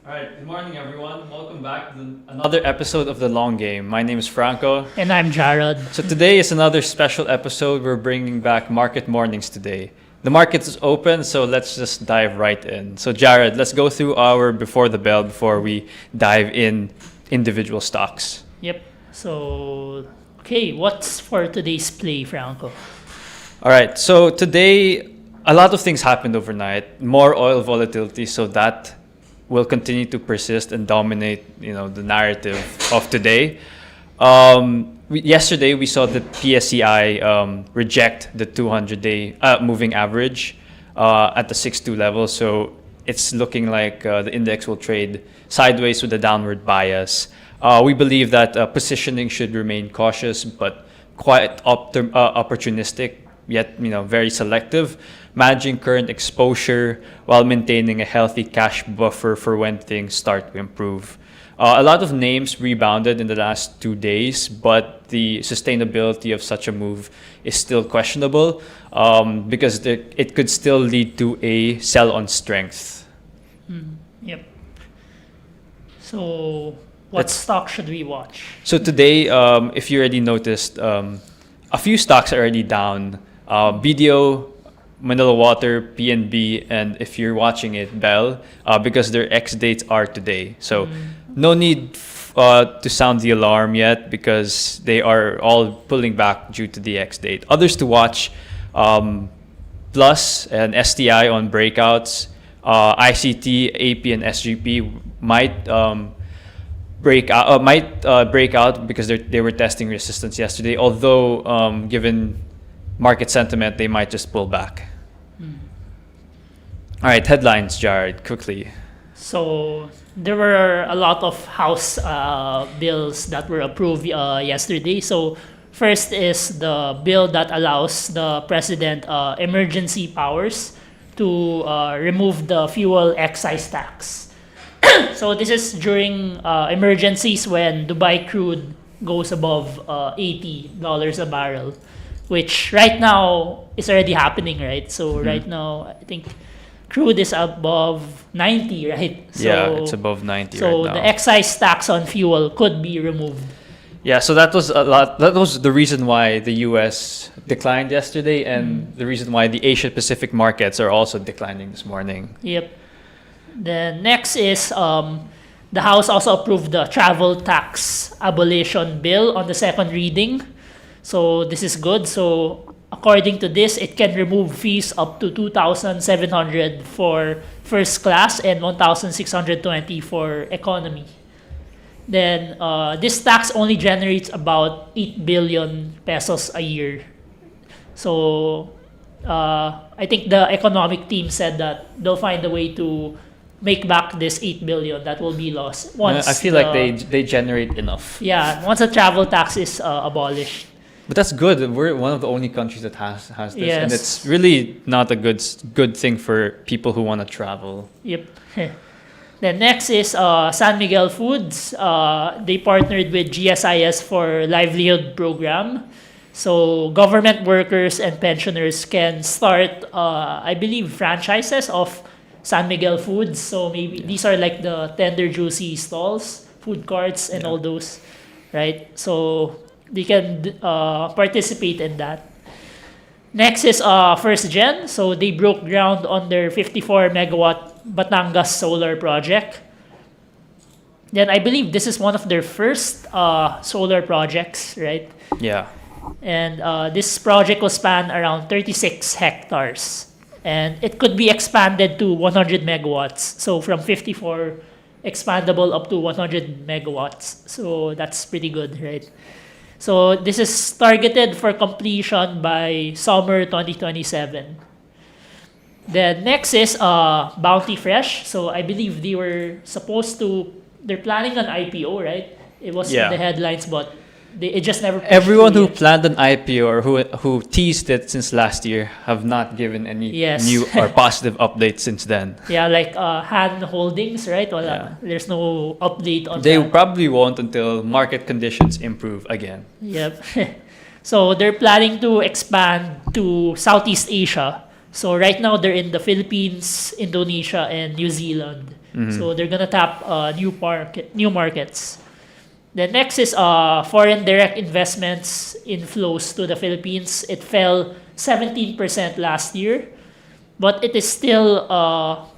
All right, good morning, everyone. Welcome back to another episode of The Long Game. My name is Franco. And I'm Jarrod. So today is another special episode. We're bringing back market mornings today. The market is open, so let's just dive right in. So Jarrod, let's go through our before the bell before we dive in individual stocks. Yep. So, okay, what's for today's play, Franco? All right, so today a lot of things happened overnight. More oil volatility, so that will continue to persist and dominate, the narrative of today. Yesterday, we saw the PSCI reject the 200-day moving average at the 6.2 level. So it's looking like the index will trade sideways with a downward bias. We believe that positioning should remain cautious, but quite opportunistic, yet very selective, managing current exposure while maintaining a healthy cash buffer for when things start to improve. A lot of names rebounded in the last 2 days, but the sustainability of such a move is still questionable because it could still lead to a sell on strength. Yep. So, what stock should we watch? So today, if you already noticed, a few stocks are already down. BDO, Manila Water, PNB, and if you're watching it, Bell, because their X dates are today. So no need to sound the alarm yet because they are all pulling back due to the X date. Others to watch, Plus and STI on breakouts. ICT, AP, and SGP might break out because they were testing resistance yesterday. Although given market sentiment, they might just pull back. All right, headlines, Jared, quickly. So, there were a lot of House bills that were approved yesterday. So, first is the bill that allows the president emergency powers to remove the fuel excise tax. So, this is during emergencies when Dubai crude goes above $80 a barrel, which right now is already happening, right? So right now, I think crude is above 90, right? So, yeah, it's above 90 so right now. the excise tax on fuel could be removed. Yeah, so that was a lot. That was the reason why the U.S. declined yesterday, and the reason why the Asia Pacific markets are also declining this morning. Yep. Then next is the House also approved the travel tax abolition bill on the second reading. So this is good. So according to this, it can remove fees up to 2,700 for first class and 1,620 for economy. Then this tax only generates about 8 billion pesos a year. So I think the economic team said that they'll find a way to make back this 8 billion that will be lost once I feel like they generate enough. Yeah, once the travel tax is abolished. But that's good. We're one of the only countries that has this, Yes. and it's really not a good thing for people who want to travel. Yep. Then next is San Miguel Foods. They partnered with GSIS for livelihood program. So government workers and pensioners can start, I believe, franchises of San Miguel Foods. So maybe these are like the tender juicy stalls, food carts, and all those, right? So they can participate in that. Next is First Gen. So they broke ground on their 54 megawatt Batangas solar project. Then I believe this is one of their first solar projects, right? Yeah. And this project will span around 36 hectares. And it could be expanded to 100 megawatts. So from 54 expandable up to 100 megawatts. So that's pretty good, right? So this is targeted for completion by summer 2027. Then next is Bounty Fresh. So I believe they're planning an IPO, right? It was in the headlines, but it just never. Everyone who planned an IPO or who teased it since last year have not given any new or positive updates since then. Yeah, like Han Holdings, right? There's no update on They that. probably won't until market conditions improve again. Yep. So they're planning to expand to Southeast Asia. So right now they're in the Philippines, Indonesia, and New Zealand. So they're gonna tap new markets. The next is foreign direct investments inflows to the Philippines. It fell 17% last year, but it is still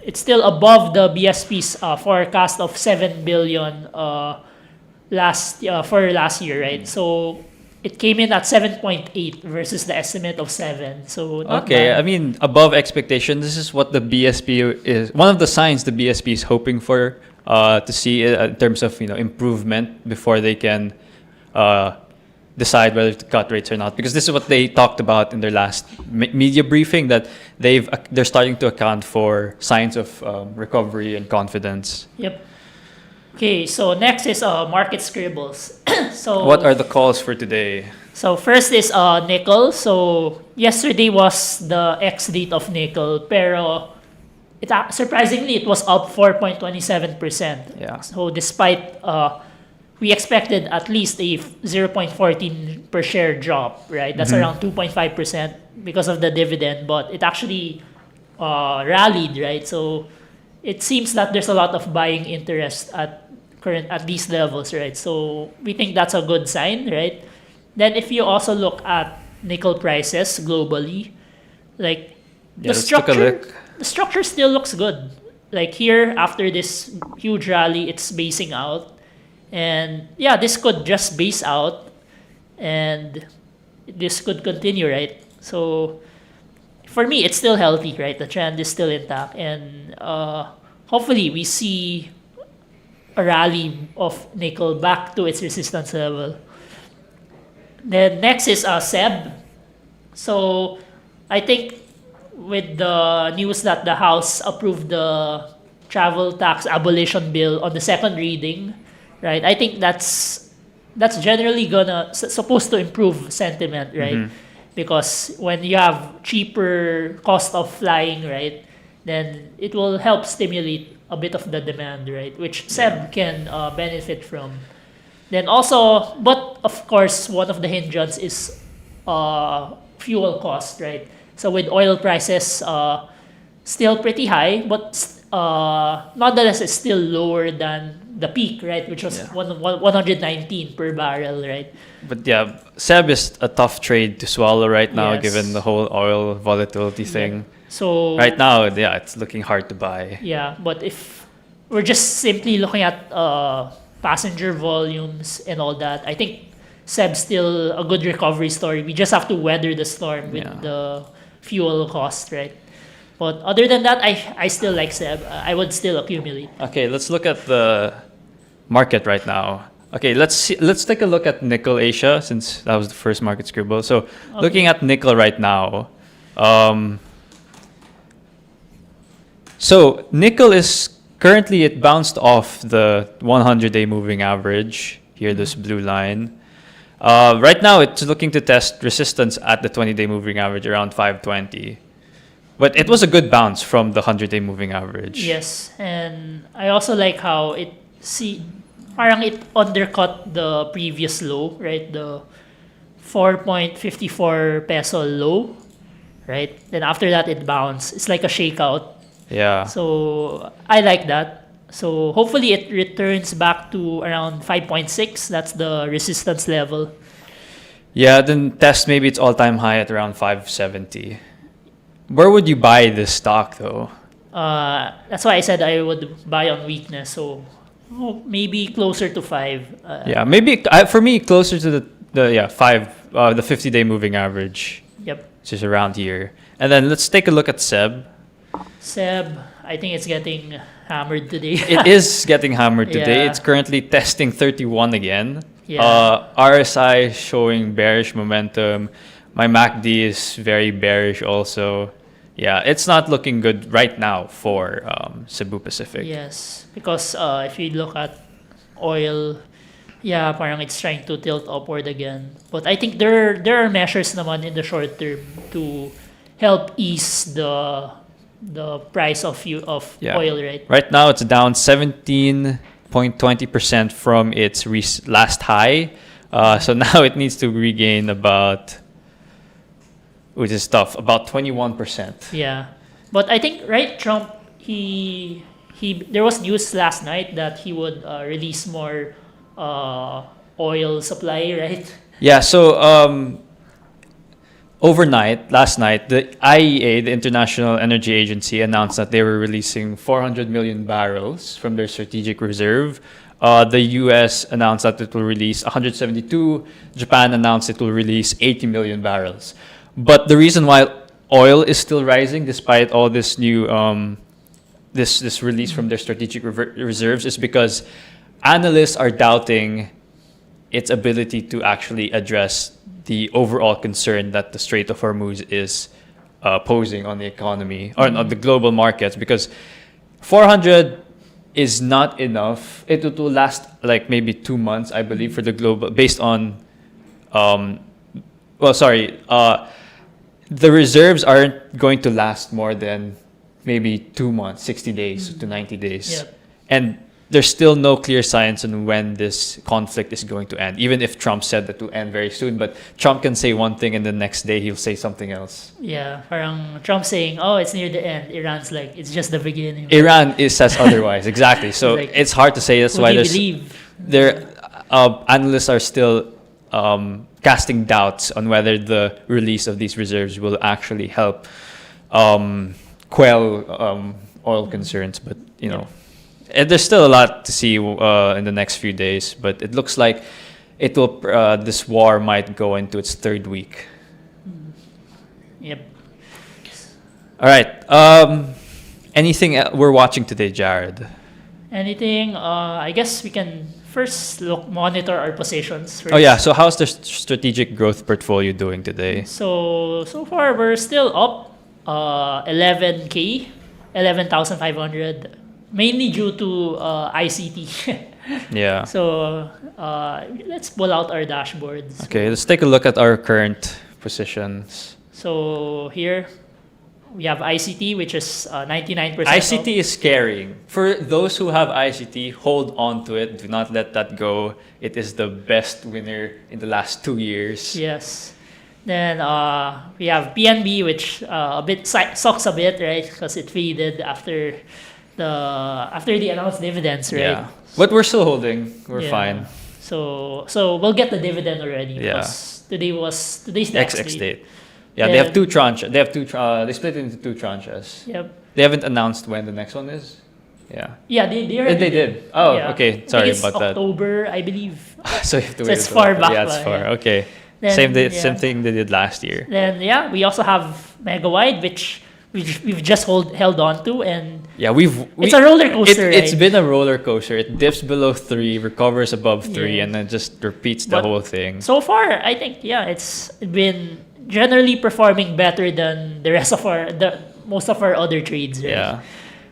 it's still above the BSP's forecast of 7 billion for last year, right? So it came in at 7.8 versus the estimate of 7. So not Okay, bad. I mean, above expectation. This is what the BSP is. One of the signs the BSP is hoping for to see in terms of improvement before they can decide whether to cut rates or not. Because this is what they talked about in their last media briefing, that they're starting to account for signs of recovery and confidence. Yep. Okay, so next is market scribbles. So What are the calls for today? So first is nickel. So yesterday was the ex-date of nickel, pero surprisingly it was up 4.27%. Yeah. So despite we expected at least a 0.14 per share drop, right? That's around 2.5% because of the dividend, but it actually rallied, right? So it seems that there's a lot of buying interest at these levels, right? So we think that's a good sign, right? Then if you also look at nickel prices globally, like Yeah, let's take a look. the structure still looks good. Like here, after this huge rally, it's basing out. And yeah, this could just base out and this could continue, right? So for me, it's still healthy, right? The trend is still intact. And hopefully we see a rally of nickel back to its resistance level. Then next is SEB. So I think with the news that the House approved the travel tax abolition bill on the second reading, right? I think that's generally supposed to improve sentiment, right? Because when you have cheaper cost of flying, right, then it will help stimulate a bit of the demand, right? Which SEB can benefit from. Then also, but of course, one of the hindrance is fuel cost, right? So with oil prices still pretty high, but nonetheless, it's still lower than the peak, right? Which was 119 per barrel, right? But yeah, SEB is a tough trade to swallow right now, Yes. given the whole oil volatility thing. So Right now, yeah, it's looking hard to buy. yeah, but if we're just simply looking at passenger volumes and all that, I think SEB's still a good recovery story. We just have to weather the storm with Yeah. the fuel cost, right? But other than that, I still like SEB. I would still accumulate. Okay, let's look at the market right now. Okay, let's take a look at nickel Asia, since that was the first market scribble. So looking at nickel right now, so nickel is currently, it bounced off the 100-day moving average here, this blue line. Right now, it's looking to test resistance at the 20-day moving average around 520. But it was a good bounce from the 100-day moving average. Yes, and I also like how parang it undercut the previous low, right? The 4.54 peso low, right? Then after that, it bounced. It's like a shakeout. Yeah. So I like that. So hopefully it returns back to around 5.6. That's the resistance level. Yeah, then test maybe its all-time high at around 570. Where would you buy this stock, though? That's why I said I would buy on weakness. So maybe closer to 5. Yeah, maybe for me closer to the 50-day moving average, Yep. which is around here. And then let's take a look at SEB. SEB, I think it's getting hammered today. It is getting hammered today. Yeah. It's currently testing 31 again. Yeah. RSI showing bearish momentum. My MACD is very bearish also. Yeah, it's not looking good right now for Cebu Pacific. Yes, because if you look at oil, yeah, parang it's trying to tilt upward again. But I think there are measures naman in the short term to help ease the price of Yeah. oil, right? Right now, it's down 17.20% from its last high. So now it needs to regain about, which is tough, about 21%. Yeah, but I think Trump he there was news last night that he would release more oil supply, right? Yeah, so last night, the IEA, the International Energy Agency, announced that they were releasing 400 million barrels from their strategic reserve. The US announced that it will release 172. Japan announced it will release 80 million barrels. But the reason why oil is still rising despite all this new this release from their strategic reserves is because analysts are doubting its ability to actually address the overall concern that the Strait of Hormuz is posing on the economy or on the global markets, because 400 is not enough. It will last like maybe 2 months, I believe, for the global, based on the reserves aren't going to last more than maybe 2 months, 60 days to 90 days. Yep. And there's still no clear signs on when this conflict is going to end, even if Trump said that to end very soon. But Trump can say one thing and the next day he'll say something else. Yeah, parang Trump saying, "Oh, it's near the end." Iran's like, "It's just the beginning." Iran says otherwise, exactly. So Like, it's hard to say. That's Who why do you there's believe? analysts are still casting doubts on whether the release of these reserves will actually help quell oil concerns. But you know, there's still a lot to see in the next few days. But it looks like it will. This war might go into its third week. Yep. All right. Anything we're watching today, Jared? Anything? I guess we can first monitor our positions first. Oh yeah. So how's the strategic growth portfolio doing today? So far we're still up 11K, 11,500, mainly due to ICT. Yeah. So let's pull out our dashboards. Okay. Let's take a look at our current positions. So here we have ICT, which is 99%. ICT is carrying. For those who have ICT, hold on to it. Do not let that go. It is the best winner in the last 2 years. Yes. Then we have PNB, which a bit sucks a bit, right? Because it faded after the announced dividends, right? Yeah. But we're still holding. We're Yeah. fine. So we'll get the dividend already. Yeah. Because today's the XX date. Yeah, they have two tranches. They have they split it into 2 tranches. Yep. They haven't announced when the next one is. Yeah. Yeah, they already They did. Oh, Yeah. okay. I think Sorry it's about that. October, I believe. So you have to So wait. it's until far that. back Yeah, it's pa, far. yeah. Okay. Then, Same thing they did last year. Then yeah, we also have Megawide, which we've just held on to, and Yeah, it's a roller coaster. It's right? been a roller coaster. It dips below 3, recovers above 3, Yeah. and then just repeats the But whole thing. So far, I think it's been generally performing better than the rest of most of our other trades. Right? Yeah.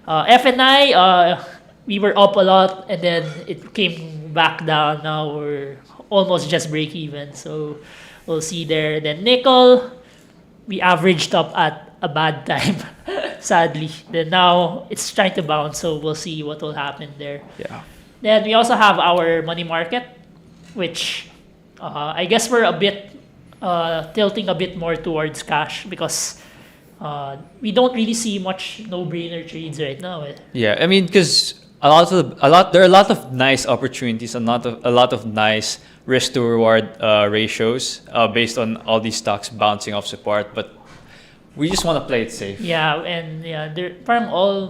FNI, we were up a lot, and then it came back down. Now we're almost just break even. So we'll see there. Then nickel, we averaged up at a bad time, sadly. Then now it's trying to bounce, so we'll see what will happen there. Yeah. Then we also have our money market, which I guess we're a bit tilting a bit more towards cash because we don't really see much no-brainer trades right now. Yeah, I mean, because there are a lot of nice opportunities, a lot of nice risk to reward ratios based on all these stocks bouncing off support, but we just want to play it safe. Yeah, and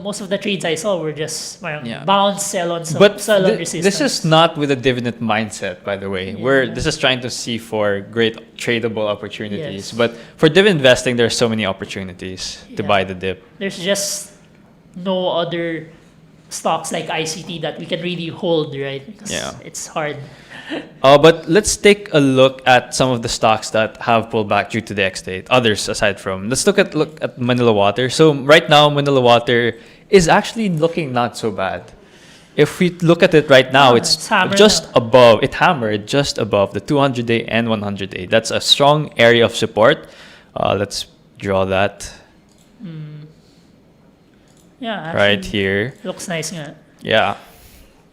most of the trades I saw were just Yeah. bounce, sell on resistance. This is not with a dividend mindset, by the way. This is trying to see for great tradable opportunities. Yes. But for dividend investing, there are so many opportunities to Yeah. buy the dip. There's just no other stocks like ICT that we can really hold, right? Because Yeah. it's hard. But let's take a look at some of the stocks that have pulled back due to the X date. Others aside from. Let's look at Manila Water. So right now, Manila Water is actually looking not so bad. If we look at it right now, it's hammered just now. above. It hammered just above the 200-day and 100-day. That's a strong area of support. Let's draw that Yeah, right actually, here. looks nice nga. Yeah.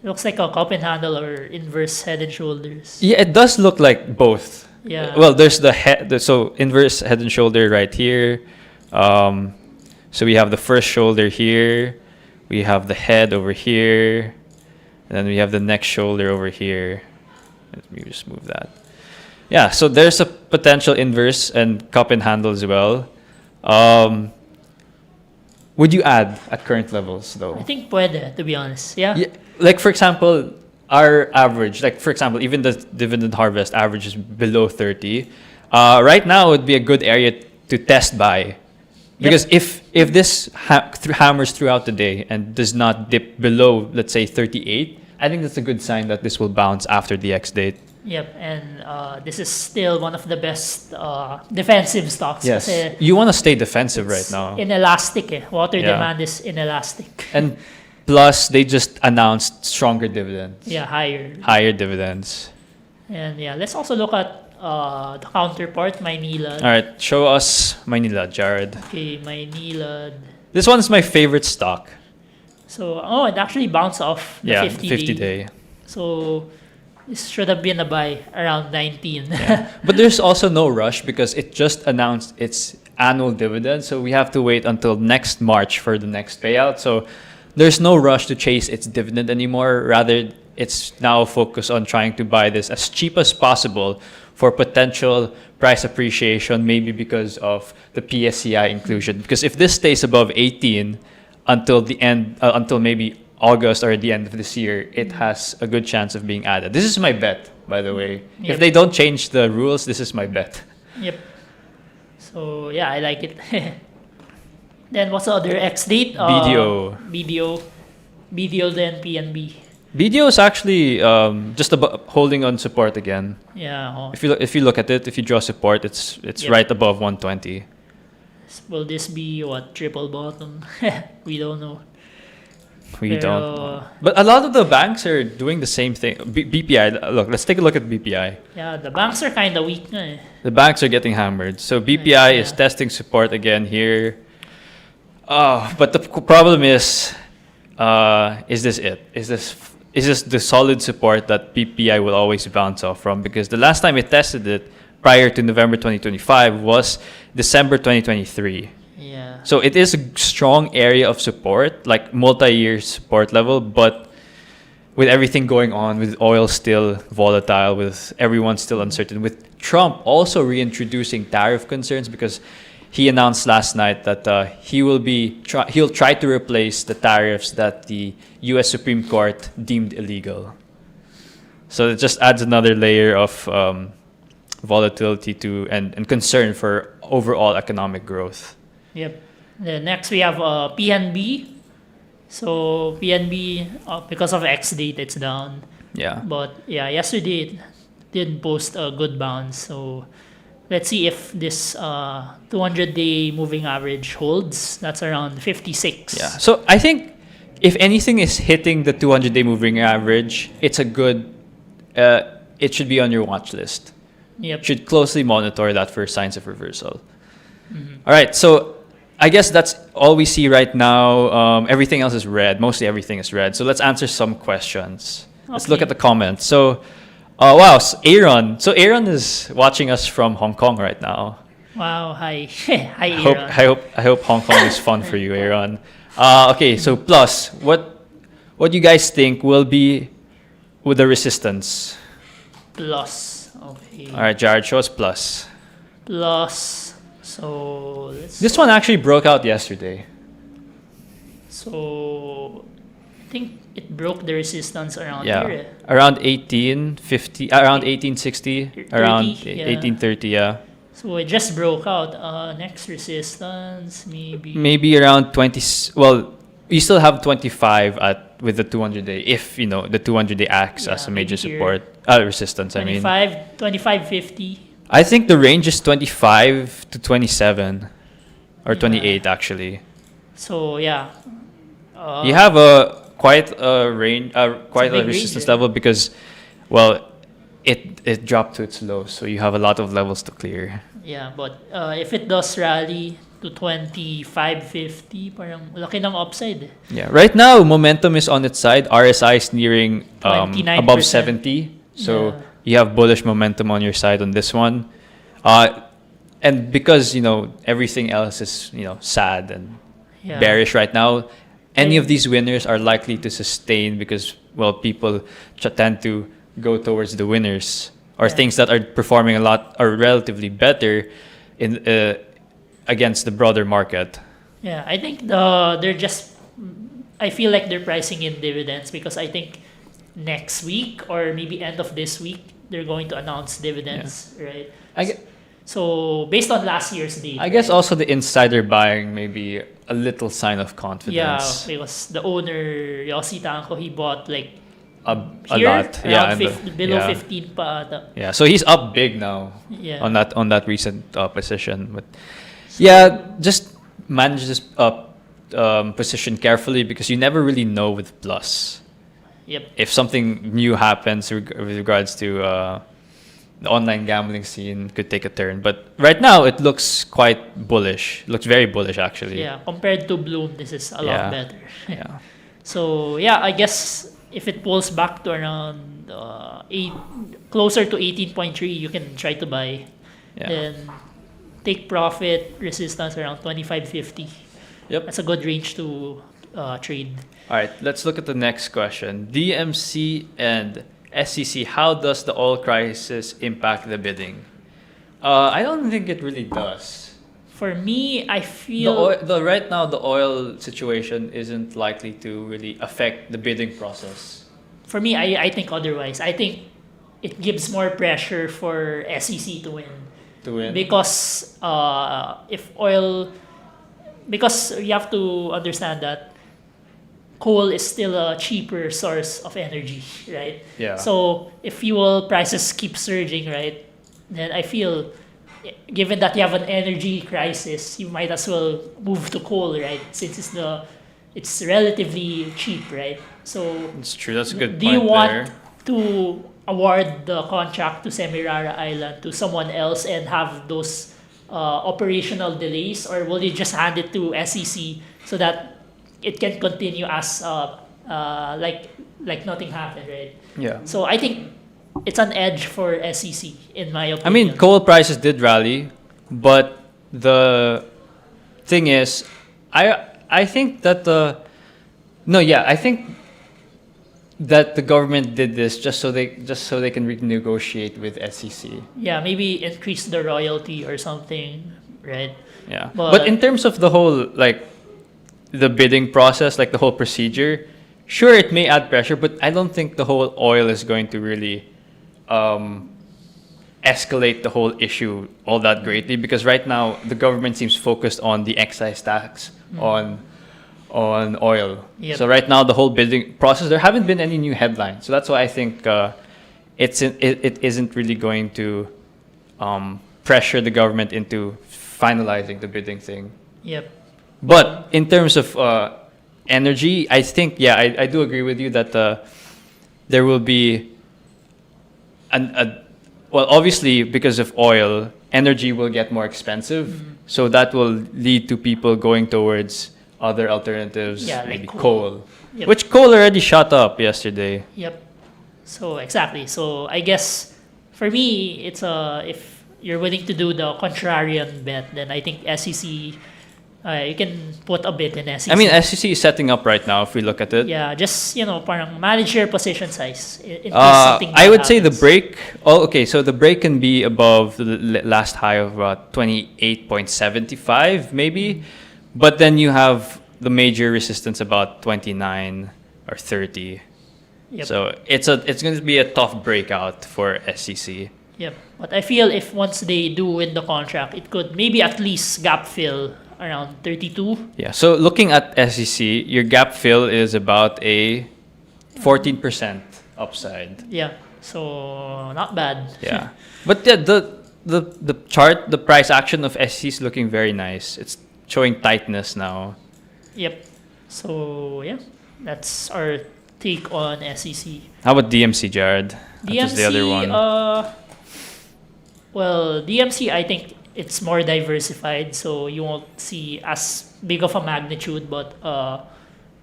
Looks like a cup and handle or inverse head and shoulders. Yeah, it does look like both. Yeah. Well, there's the head, so inverse head and shoulder right here. So we have the first shoulder here. We have the head over here, and then we have the neck shoulder over here. Let me just move that. Yeah, so there's a potential inverse and cup and handle as well. Would you add at current levels though? I think pwede, to be honest. Yeah. Yeah, like for example, our average, like for example, even the dividend harvest average is below 30. Right now would be a good area to test buy. Because if this hammers throughout the day and does not dip below, let's say 38, I think that's a good sign that this will bounce after the X date. Yep, and this is still one of the best defensive stocks. Yes, Kasi you want to stay defensive right it's now. inelastic eh. Water Yeah. demand is inelastic. And plus, they just announced stronger dividends. Yeah, higher. Higher dividends. And yeah, let's also look at the counterpart, Maynilad. All right, show us Manila, Jared. Okay, Maynilad. This one's my favorite stock. So, it actually bounced off the Yeah, 50 50 day. So, this should have been a buy around 19. But there's also no rush because it just announced its annual dividend. So we have to wait until next March for the next payout. So there's no rush to chase its dividend anymore. Rather, it's now focused on trying to buy this as cheap as possible for potential price appreciation, maybe because of the PSCI inclusion. Because if this stays above 18 until the end, until maybe August or at the end of this year, it has a good chance of being added. This is my bet, by the way. Yep. If they don't change the rules, this is my bet. Yep. So, yeah, I like it. Then, what's the other X date? BDO. BDO, then PNB. BDO is actually just about holding on support again. Yeah. Oh. If you look at it, if you draw support, it's Yep. right above 120. Will this be what? Triple bottom? We don't know. We Pero- don't know. But a lot of the banks are doing the same thing. BPI, look, let's take a look at BPI. Yeah, the banks are kind of weak na eh. The banks are getting hammered. So BPI is Yeah. testing support again here. But the problem is this it? Is this the solid support that BPI will always bounce off from? Because the last time it tested it prior to November 2025 was December 2023. Yeah. So it is a strong area of support, like multi-year support level, but with everything going on, with oil still volatile, with everyone still uncertain, with Trump also reintroducing tariff concerns because he announced last night that he'll try to replace the tariffs that the U.S. Supreme Court deemed illegal. So it just adds another layer of volatility to and concern for overall economic growth. Yep. Then next we have PNB. So PNB, because of X date, it's down. Yeah. But yeah, yesterday it did post a good bounce. So let's see if this 200-day moving average holds. That's around 56. Yeah. So I think if anything is hitting the 200-day moving average, it's a good. It should be on your watch list. Yep. Should closely monitor that for signs of reversal. All right. So I guess that's all we see right now. Everything else is red. Mostly everything is red. So let's answer some questions. Let's look Okay. at the comments. So, wow, Aaron. So Aaron is watching us from Hong Kong right now. Wow. Hi. Hi, I Aaron. hope Hong Kong is fun for you, Aaron. Okay, so plus, what do you guys think will be with the resistance? Plus. Okay. All right, Jared, show us plus. Plus. So let's. This one actually broke out yesterday. So I think it broke the resistance around Yeah, here. around 1850, around 1860, around 30, yeah. 1830. Yeah, So it just broke out. Next resistance, maybe. maybe around 20. Well, you still have 25 with the 200-day. If you know the 200-day acts as a Yeah, major maybe here. support resistance. I mean, 25.50. I think the range is 25 to 27 or 28 actually. So yeah. You have quite a range, quite a big resistance range, eh? level because, well, it dropped to its low, so you have a lot of levels to clear. Yeah, but if it does rally to 25.50, parang laki ng upside. Eh. Yeah, right now momentum is on its side. RSI is nearing 29%. above 70, so Yeah. you have bullish momentum on your side on this one. And because everything else is sad and Yeah. bearish right now, any of these winners are likely to sustain because, well, people tend to go towards the winners or Yeah. things that are performing a lot or relatively better in against the broader market. Yeah, I think they're just. I feel like they're pricing in dividends because I think next week or maybe end of this week they're going to announce dividends, right? I gue- So based on last year's data, I guess right? also the insider buying may be a little sign of Yeah, confidence. because the owner Yossi Tanko, he bought like A here lot. around Yeah, and 50, below yeah. 15 pa ata. Yeah, so he's up big now Yeah. on that recent position. But yeah, just manage this position carefully because you never really know with Plus Yep. if something new happens with regards to the online gambling scene could take a turn. But right now it looks quite bullish. Looks very bullish actually. Yeah, compared to Bloom, this is a Yeah. lot better. Yeah. So yeah, I guess if it pulls back to around closer to 18.3, you can try to buy. Yeah. Then take profit resistance around 25.50. Yep. That's a good range to trade. All right, let's look at the next question. DMC and SEC, how does the oil crisis impact the bidding? I don't think it really does. For me, I feel Right now, the oil situation isn't likely to really affect the bidding process. for me, I think otherwise. I think it gives more pressure for SEC to win. To win. Because if oil, because you have to understand that coal is still a cheaper source of energy, right? Yeah. So if fuel prices keep surging, right, then I feel, given that you have an energy crisis, you might as well move to coal, right? Since it's relatively cheap, right? So It's true. That's a good do point you want there. to award the contract to Semirara Island to someone else and have those operational delays, or will you just hand it to SEC so that it can continue as like nothing happened, right? Yeah. So I think it's an edge for SEC in my opinion. I mean, coal prices did rally, but the thing is, I think that I think that the government did this just so they can renegotiate with SEC. Yeah, maybe increase the royalty or something, right? Yeah. But- But in terms of the whole the bidding process, like the whole procedure, sure it may add pressure, but I don't think the whole oil is going to really escalate the whole issue all that greatly because right now the government seems focused on the excise tax on oil. Yep. So right now the whole bidding process, there haven't been any new headlines. So that's why I think it isn't really going to pressure the government into finalizing the bidding thing. Yep. But in terms of energy, I think, I do agree with you that there will be well, obviously, because of oil, energy will get more expensive. So that will lead to people going towards other alternatives, Yeah, like maybe coal. coal. Yep. Which coal already shot up yesterday. Yep. So exactly. So I guess for me, it's if you're willing to do the contrarian bet, then I think SEC, you can put a bit in SEC. I mean, SEC is setting up right now if we look at it. yeah, just parang manage your position size in case something I bad would say the happens. break. Oh, okay. So the break can be above the last high of about 28.75, maybe, but then you have the major resistance about 29 or 30. Yep. So it's going to be a tough breakout for SEC. Yep. But I feel if once they do win the contract, it could maybe at least gap fill around 32. Yeah. So looking at SEC, your gap fill is about a 14% upside. Yeah. So not bad. Yeah. But the chart, the price action of SEC is looking very nice. It's showing tightness now. Yep. So yeah, that's our take on SEC. How about DMC, Jared? That DMC, was the other one. Well, DMC, I think it's more diversified, so you won't see as big of a magnitude. But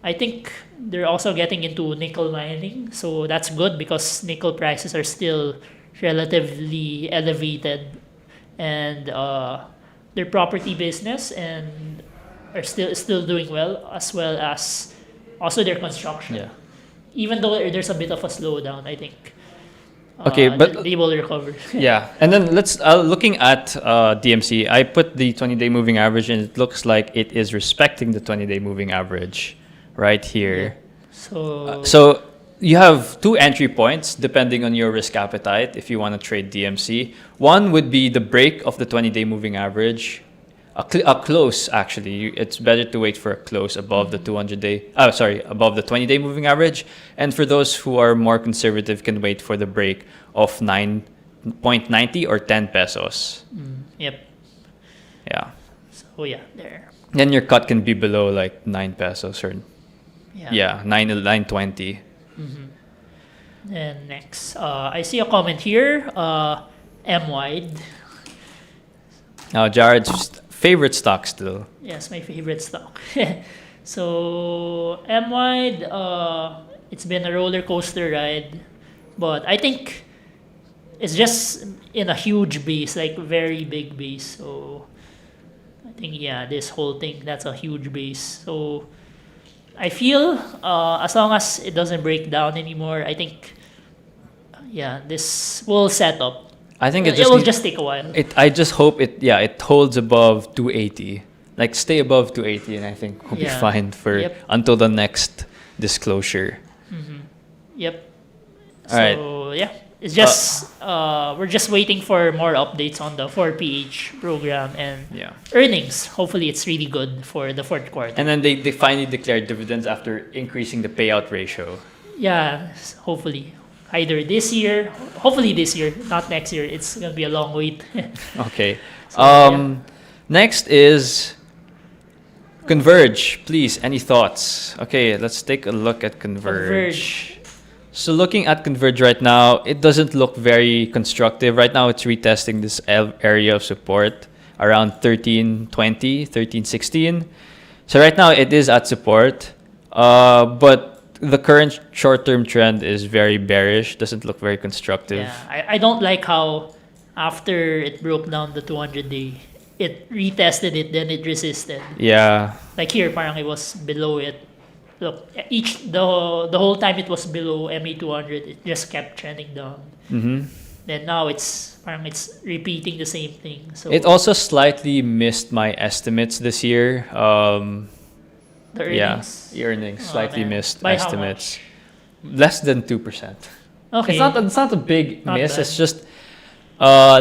I think they're also getting into nickel mining, so that's good because nickel prices are still relatively elevated, and their property business and are still doing well, as well as also their construction. Yeah. Even though there's a bit of a slowdown, I think. Okay, but they will recover. yeah, and then let's looking at DMC. I put the 20-day moving average, and it looks like it is respecting the 20-day moving average right here. So you have two entry points depending on your risk appetite if you want to trade DMC. One would be the break of the 20-day moving average. A close, actually. It's better to wait for a close above the 200-day. Above the 20-day moving average. And for those who are more conservative, can wait for the break of 9.90 or 10 pesos. Yep. Yeah. So yeah, there. Then your cut can be below like 9 pesos or 9.20. And next, I see a comment here. M-wide. Now, Jarrod's favorite stock still. Yes, my favorite stock. So M-wide, it's been a roller coaster ride, but I think it's just in a huge base, like very big base. So I think this whole thing, that's a huge base. So I feel as long as it doesn't break down anymore, I think this will set up. I think it will just take a while. I just hope it holds above 280. Like stay above 280, and I think we'll be fine for until the next disclosure. Yep. All right. So it's just we're just waiting for more updates on the 4PH program and earnings. Hopefully, it's really good for the fourth quarter. And then they finally declared dividends after increasing the payout ratio. Yeah, hopefully. Either this year, hopefully this year, not next year. It's gonna be a long wait. Okay. So, next is Converge. Please, any thoughts? Okay, let's take a look at Converge. So looking at Converge right now, it doesn't look very constructive. Right now, it's retesting this area of support around 1320, 1316. So right now, it is at support, but the current short-term trend is very bearish. Doesn't look very constructive. Yeah, I don't like how after it broke down the 200-day, it retested it, then it resisted. Yeah. Like here, parang it was below it. Look, the whole time it was below MA200, it just kept trending down. Then now it's repeating the same thing. So it also slightly missed my estimates this year. The earnings. The earnings slightly missed By estimates. Less than 2%. Okay. It's not a big miss. Bad. It's just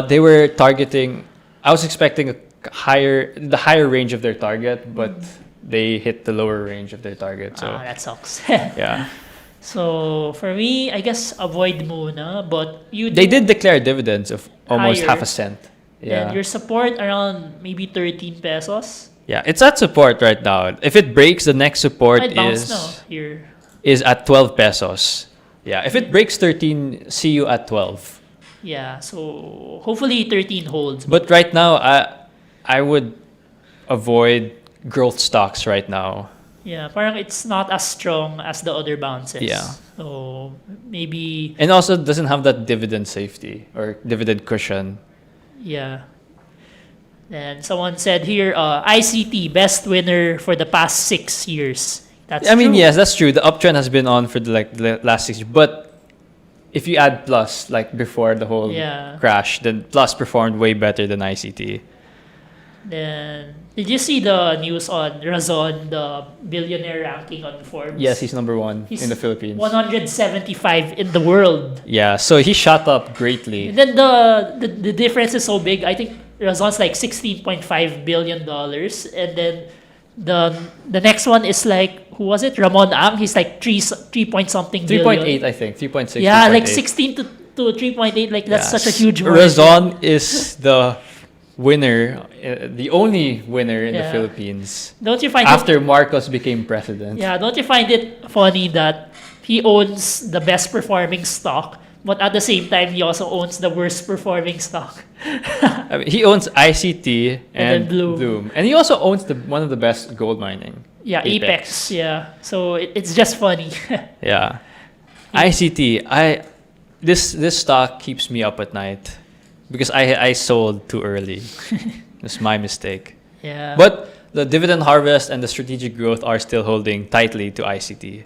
they were targeting. I was expecting the higher range of their target, but they hit the lower range of their target. So that sucks. yeah. So for me, I guess avoid muna, but they did declare dividends of almost higher. half a cent. Yeah. And your support around maybe 13 pesos. Yeah, it's at support right now. If it breaks, the next support is at 12 pesos. Yeah, if it breaks 13, see you at 12. Yeah, so hopefully 13 holds. But right now, I would avoid growth stocks right now. Yeah, parang it's not as strong as the other bounces. Yeah. So maybe. And also doesn't have that dividend safety or dividend cushion. Yeah. And someone said here, ICT best winner for the past 6 years. That's true. Yes, that's true. The uptrend has been on for the last 6 years. But if you add Plus, like before the whole crash, then Plus performed way better than ICT. Then did you see the news on Razon, the billionaire ranking on Forbes? Yes, he's number 1 in the Philippines. 175 in the world. Yeah, so he shot up greatly. And then the difference is so big. I think Razon's like $16.5 billion, and then the next one is like, who was it? Ramon Ang. He's like 3 point something 3.8, billion. I think. 3.6. Yeah, 3.8. like 16 to 3.8. Like that's such a huge margin. Razon is the winner, the only winner in the Philippines. Don't you find after Marcos became president? Yeah, don't you find it funny that he owns the best performing stock, but at the same time he also owns the worst performing stock? I mean, he owns ICT and Bloom. and he also owns one of the best gold mining. Yeah, Apex. Yeah, so it's just funny. Yeah, ICT. This stock keeps me up at night because I sold too early. It's my mistake. Yeah. But the dividend harvest and the strategic growth are still holding tightly to ICT.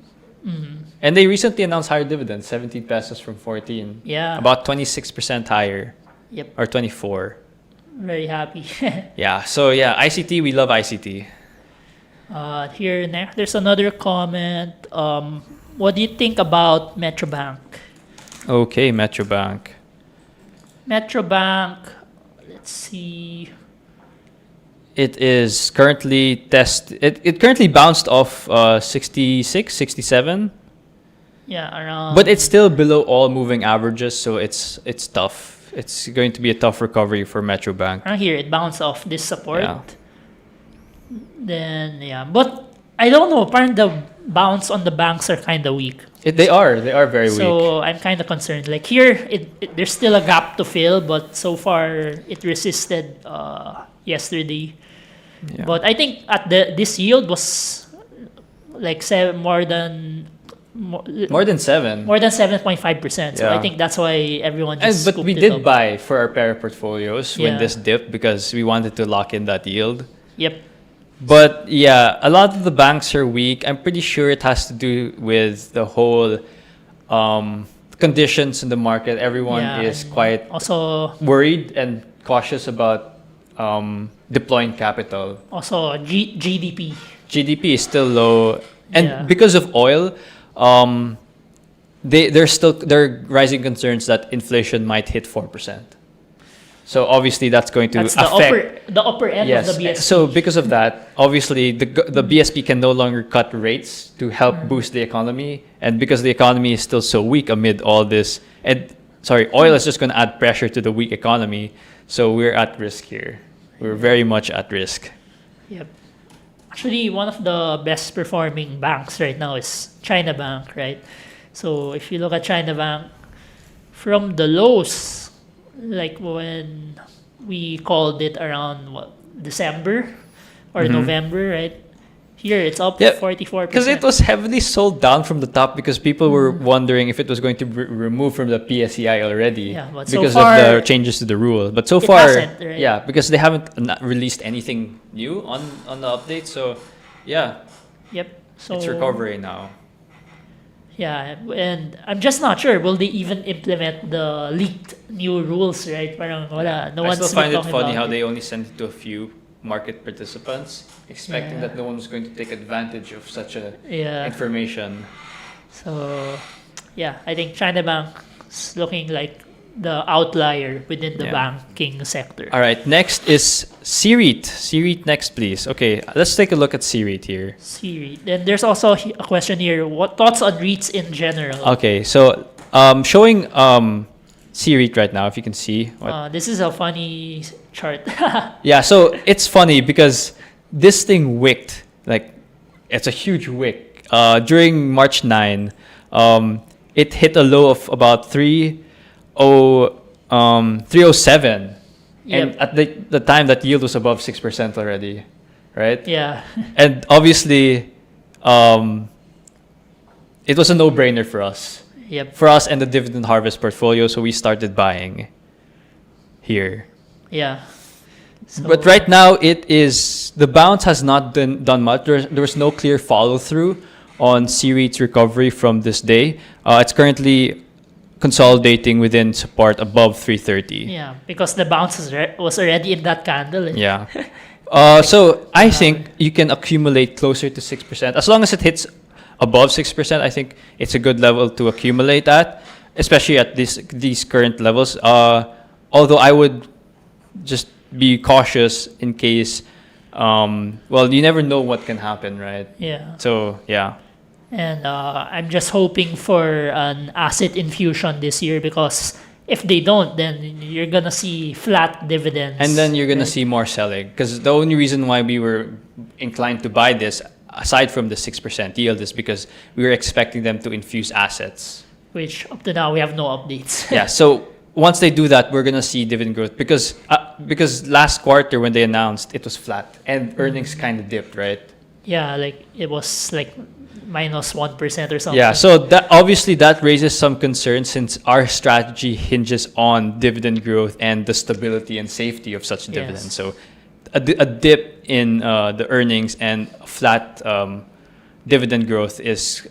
And they recently announced higher dividends, 17 pesos from 14. Yeah. About 26% higher. Yep. Or 24. Very happy. Yeah. So yeah, ICT, we love ICT. Here next, there's another comment. What do you think about Metrobank? Okay, Metrobank. Metrobank, let's see. It is currently it currently bounced off 66, 67. Yeah, around. But it's still below all moving averages, so it's tough. It's going to be a tough recovery for Metrobank. around here, it bounced off this support. Yeah. Then, yeah. But I don't know. Apparently, the bounce on the banks are kind of weak. They are very weak. So I'm kind of concerned. Like here, there's still a gap to fill, but so far it resisted yesterday. Yeah. But I think at this yield was like more than 7. 7.5%. So Yeah. I think that's why everyone just But scooped we it did up. buy for our pair portfolios when Yeah. this dipped because we wanted to lock in that yield. Yep. But yeah, a lot of the banks are weak. I'm pretty sure it has to do with the whole conditions in the market. Everyone Yeah, is and quite Also, worried and cautious about deploying capital. GDP. GDP is still low, and Yeah. because of oil, there are rising concerns that inflation might hit 4%. So obviously that's going to That's affect. the upper end Yes. of the BSP. So because of that, obviously the BSP can no longer cut rates to help boost the economy, and because the economy is still so weak amid all this, oil is just going to add pressure to the weak economy. So we're at risk here. We're very much at risk. Yep. Actually, one of the best performing banks right now is China Bank, right? So if you look at China Bank, from the lows, like when we called it around December or November, right? Here it's up Yeah, 44%. Because it was heavily sold down from the top because people were wondering if it was going to be removed from the PSEI already Yeah, but so because far, of the changes to the rule. But so it far, hasn't, right? yeah, because they haven't released anything new on the update. So yeah, Yep. So it's recovering now. Yeah, and I'm just not sure. Will they even implement the leaked new rules, right? Parang wala. No I one's still find it talking funny about how it. they only sent it to a few market participants, expecting Yeah. that no one was going to take advantage of such a Yeah. information. So, yeah, I think China Bank is looking like the outlier within the Yeah. banking sector. All right, next is C-REIT. C-REIT next, please. Okay, let's take a look at C-REIT here. Siri. Then there's also a question here. What thoughts on REITs in general? Okay, so showing C-REIT right now, if you can see. This is a funny chart. Yeah, so it's funny because this thing wicked. Like, it's a huge wick. During March 9, it hit a low of about 307. And Yep. at the time, that yield was above 6% already, right? Yeah. And obviously, it was a no-brainer for us. Yep. For us and the dividend harvest portfolio, so we started buying here. Yeah. So, But right now, the bounce has not done much. There was no clear follow-through on C-REIT's recovery from this day. It's currently consolidating within support above 330. yeah, because the bounce was already in that candle. Eh. Yeah. So I think you can accumulate closer to 6%. As long as it hits above 6%, I think it's a good level to accumulate at, especially at these current levels. Although I would just be cautious in case, you never know what can happen, right? Yeah. So, yeah. And I'm just hoping for an asset infusion this year because if they don't, then you're going to see flat dividends. And then you're going to right? see more selling. Because the only reason why we were inclined to buy this, aside from the 6% yield, is because we were expecting them to infuse assets. Which up to now we have no updates. Yeah, so once they do that, we're going to see dividend growth. Because last quarter when they announced, it was flat. And earnings kind of dipped, right? Yeah, like it was like minus 1% or something. Yeah, so that raises some concern since our strategy hinges on dividend growth and the stability and safety of such dividends. Yes. So a dip in the earnings and flat dividend growth is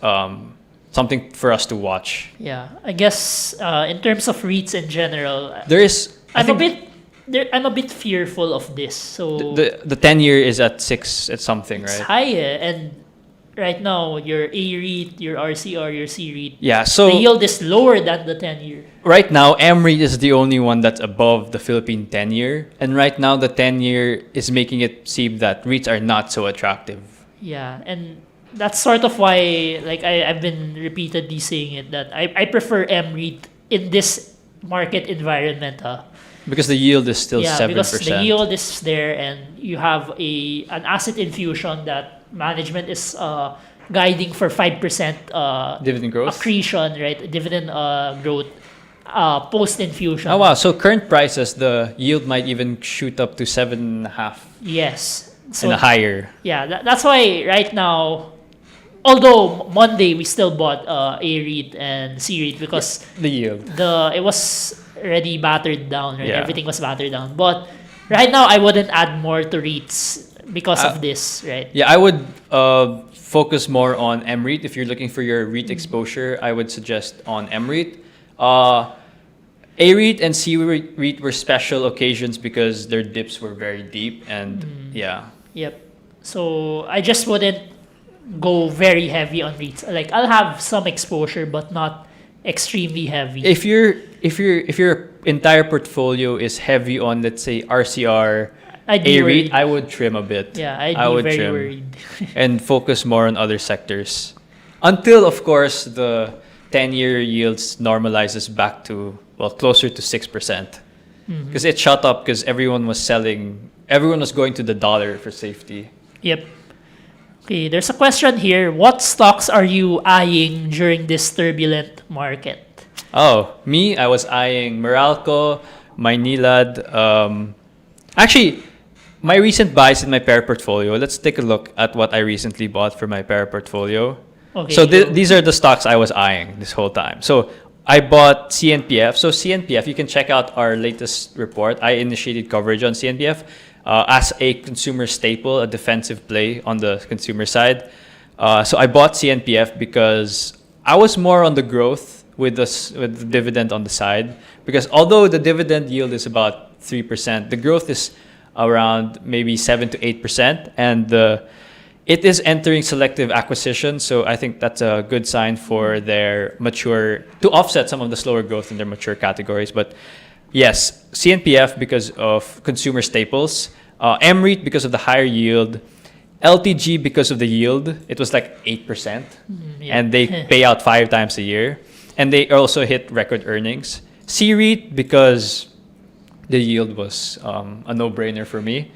something for us to watch. Yeah, I guess in terms of REITs in general, There is. I'm a bit fearful of this. So The 10-year is at 6 at something, it's right? high, and right now your A REIT, your RCR, your C REIT, Yeah. the So yield is lower than the 10-year. right now, MREIT is the only one that's above the Philippine 10-year, and right now the 10-year is making it seem that REITs are not so attractive. Yeah, and that's sort of why, like, I've been repeatedly saying it, that I prefer M REIT in this market environment. Because the yield is still Yeah, 7%. because the yield is there, and you have an asset infusion that management is guiding for 5% Dividend growth. accretion, right? Dividend growth post infusion. Oh wow! So current prices, the yield might even shoot up to 7.5 Yes. So and higher. yeah, that's why right now, although Monday we still bought A REIT and C REIT because The yield. it was already battered down, right? Yeah. Everything was battered down. But right now, I wouldn't add more to REITs because of this, right? Yeah, I would focus more on MREIT. If you're looking for your REIT exposure, I would suggest on MREIT. A-REIT and C-REIT were special occasions because their dips were very deep and yeah. Yep. So I just wouldn't go very heavy on REITs. Like, I'll have some exposure, but not extremely heavy. If your entire portfolio is heavy on, let's say, RCR, I'd be A-REIT, worried. I would trim a bit. Yeah, I'd I be would very trim. worried. And focus more on other sectors. Until, of course, the 10-year yields normalizes back to, well, closer to 6%. Because it shot up because everyone was going to the dollar for safety. Yep. Okay, there's a question here. What stocks are you eyeing during this turbulent market? Oh, me, I was eyeing Meralco, Maynilad. Actually, my recent buys in my pair portfolio. Let's take a look at what I recently bought for my pair portfolio. Okay. So these are the stocks I was eyeing this whole time. So I bought CNPF. So CNPF, you can check out our latest report. I initiated coverage on CNPF as a consumer staple, a defensive play on the consumer side. So I bought CNPF because I was more on the growth with the dividend on the side. Because although the dividend yield is about 3%, the growth is around maybe 7 to 8%, and it is entering selective acquisition. So I think that's a good sign for their mature to offset some of the slower growth in their mature categories. But yes, CNPF because of consumer staples, MREIT because of the higher yield, LTG because of the yield. It was like 8%, yeah. and they pay out 5 times a year, and they also hit record earnings. C-REIT because the yield was a no-brainer for me.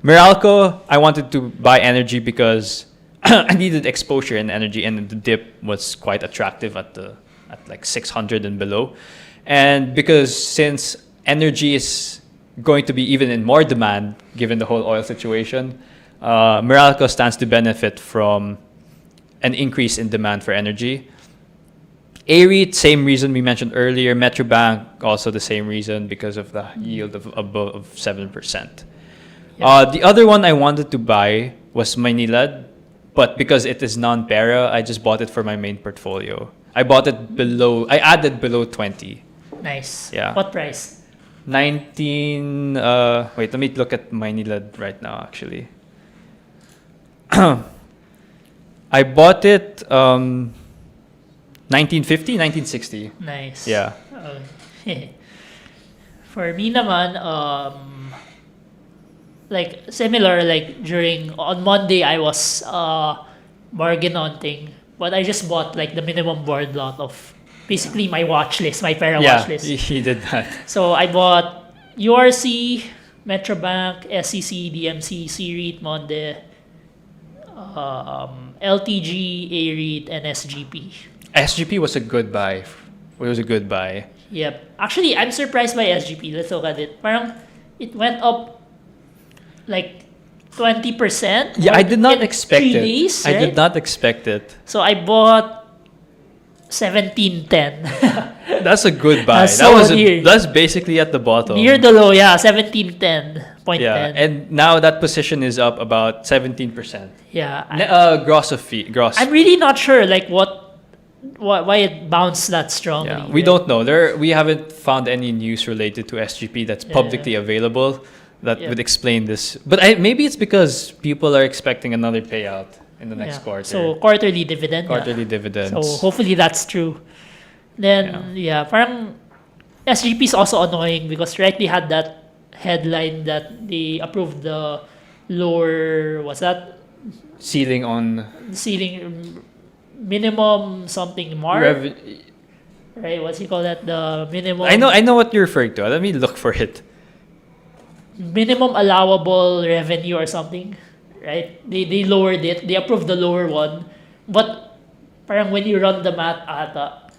Meralco, I wanted to buy energy because I needed exposure in energy, and the dip was quite attractive at like 600 and below. And because since energy is going to be even in more demand given the whole oil situation, Meralco stands to benefit from an increase in demand for energy. A-REIT, same reason we mentioned earlier. Metrobank, also the same reason because of the yield of above 7%. Yeah. The other one I wanted to buy was Maynilad, but because it is non-para, I just bought it for my main portfolio. I added below 20. Nice. Yeah. What price? 19, wait, let me look at Maynilad right now, actually. I bought it 1950, 1960. Nice. Yeah. For me naman, like similar, like on Monday I was bargain hunting, but I just bought like the minimum board lot of basically my watch list, my para watch list. He did that. So I bought URC, Metrobank, SEC, DMC, C-REIT, Monde, LTG, A-REIT, and SGP. SGP was a good buy. It was a good buy. Yep. Actually, I'm surprised by SGP. Let's look at it. Parang it went up like 20%. Yeah, I did not in expect 3 it. days, I right? did not expect it. So I bought 1710. That's a good buy. That's so near. That's basically at the bottom. Near the low, yeah, 1710.10. Yeah, and now that position is up about 17%. Yeah. Gross of fee. Gross. I'm really not sure like why it bounced that strongly. Yeah, we don't know. We haven't found any news related to SGP that's publicly available that would explain this. But maybe it's because people are expecting another payout in the next quarter. So quarterly dividend. Quarterly dividends. So hopefully that's true. Then parang SGP is also annoying because right they had that headline that they approved the lower ceiling minimum something mark. Right, what's he call that? The minimum. I know what you're referring to. Let me look for it. Minimum allowable revenue or something, right? They lowered it. They approved the lower one, but parang when you run the math,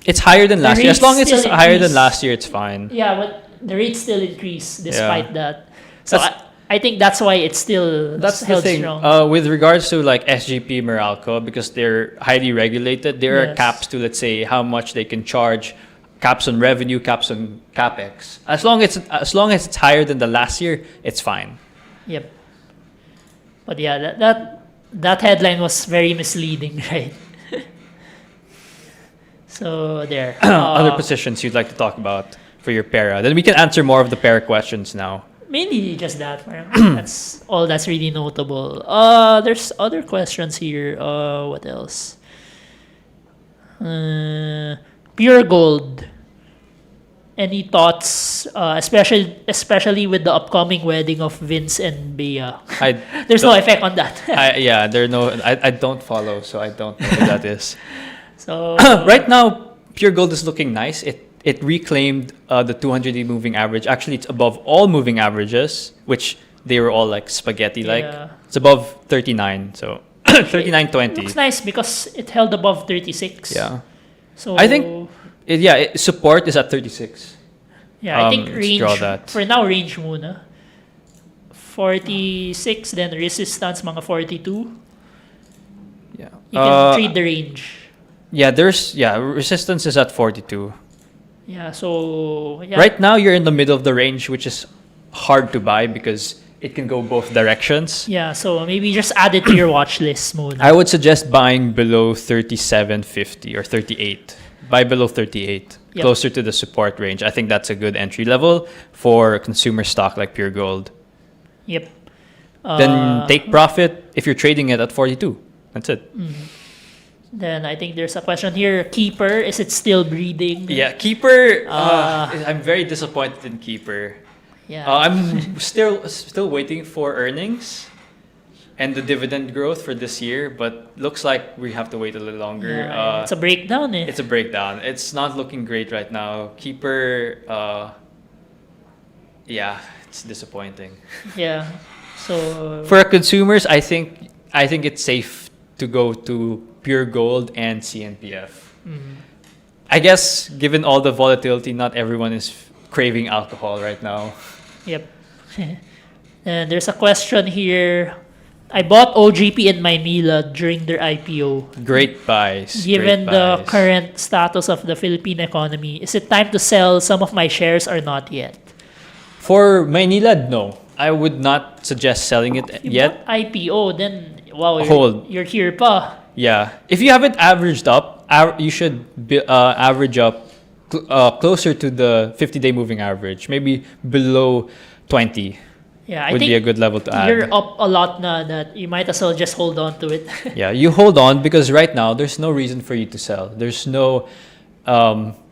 it's higher than last year. As long as it's higher than increase. last year, it's fine. Yeah, but the rates still increase despite that. So I think that's why it's still that's held the thing. strong. With regards to like SGP, Meralco, because they're highly regulated, there are caps to, let's say, how much they can charge, caps on revenue, caps on capex. As long as it's higher than the last year, it's fine. Yep. But yeah, that headline was very misleading, right? So there. Other positions you'd like to talk about for your para. Then we can answer more of the para questions now. Mainly just that. That's all that's really notable. There's other questions here. What else? Pure Gold. Any thoughts, especially with the upcoming wedding of Vince and Bea? There's no effect on that. I don't follow, so I don't know who that is. So right now, Pure Gold is looking nice. It reclaimed the 200-day moving average. Actually, it's above all moving averages, which they were all like spaghetti-like. Yeah. It's above 39, so 39.20. It looks nice because it held above 36. Yeah. So I think support is at 36. Yeah, I think range draw that. for now range muna. 46, then resistance mga 42. Yeah. You can trade the range. Yeah, resistance is at 42. Yeah, so right now you're in the middle of the range, which is hard to buy because it can go both directions. Yeah, so maybe just add it to your watch list muna. I would suggest buying below 37.50 or 38. Buy below 38, closer to the support range. I think that's a good entry level for consumer stock like Pure Gold. Yep. Then take profit if you're trading it at 42. That's it. Mm-hmm. Then I think there's a question here. Keeper, is it still breeding? Yeah, Keeper. I'm very disappointed in Keeper. Yeah. I'm still waiting for earnings and the dividend growth for this year, but looks like we have to wait a little longer. Yeah, it's a breakdown. It's a breakdown. It's not looking great right now. Keeper, it's disappointing. Yeah. So for consumers, I think it's safe to go to Pure Gold and CNPF. Mm-hmm. I guess given all the volatility, not everyone is craving alcohol right now. Yep. And there's a question here. I bought OGP in Maynila during their IPO. Great buys. Given the current status of the Philippine economy, is it time to sell some of my shares or not yet? For Maynila, no. I would not suggest selling it yet. IPO, then wow, Hold. You're here pa. Yeah. If you haven't averaged up, you should average up closer to the 50-day moving average, maybe below 20. Yeah, I would think be a good level to add. You're up a lot na that you might as well just hold on to it. Yeah, you hold on because right now there's no reason for you to sell. There's no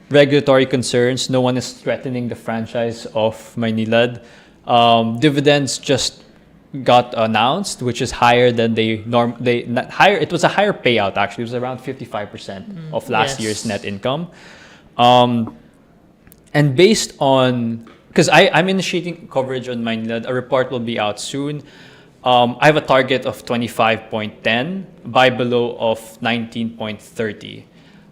regulatory concerns. No one is threatening the franchise of Maynilad. Dividends just got announced, which is higher than it was a higher payout actually. It was around 55% of last year's net income. And based on, because I'm initiating coverage on Maynilad, a report will be out soon. I have a target of 25.10, buy below of 19.30.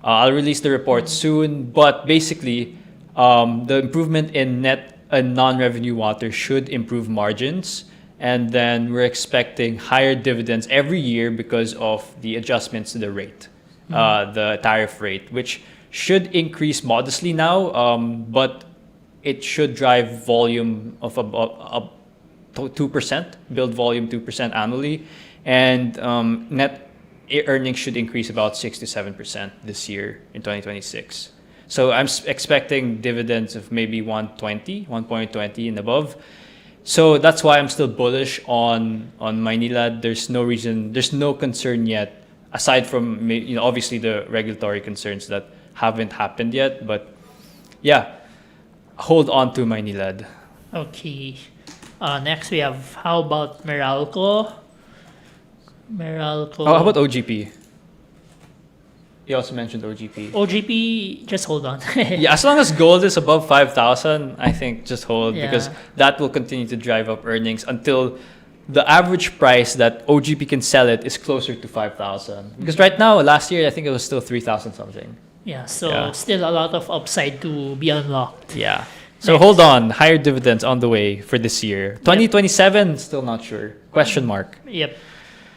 I'll release the report soon, but basically the improvement in net and non-revenue water should improve margins. And then we're expecting higher dividends every year because of the adjustments to the rate. the tariff rate, which should increase modestly now, but it should drive volume of about 2%, build volume 2% annually, and net earnings should increase about 6 to 7% this year in 2026. So I'm expecting dividends of maybe 1.20 and above. So that's why I'm still bullish on Maynilad. There's no reason, there's no concern yet, aside from obviously the regulatory concerns that haven't happened yet. But yeah, hold on to Maynilad. Okay. Next we have, how about Meralco? Oh, how about OGP? You also mentioned OGP. OGP, just hold on. Yeah, as long as gold is above 5,000, I think just hold, because Yeah. that will continue to drive up earnings until the average price that OGP can sell it is closer to 5,000. Because right now, last year, I think it was still 3,000 something. Yeah, so Yeah. still a lot of upside to be unlocked. Yeah. So Next. hold on, higher dividends on the way for this year. 2027, still not sure. Question mark. Yep.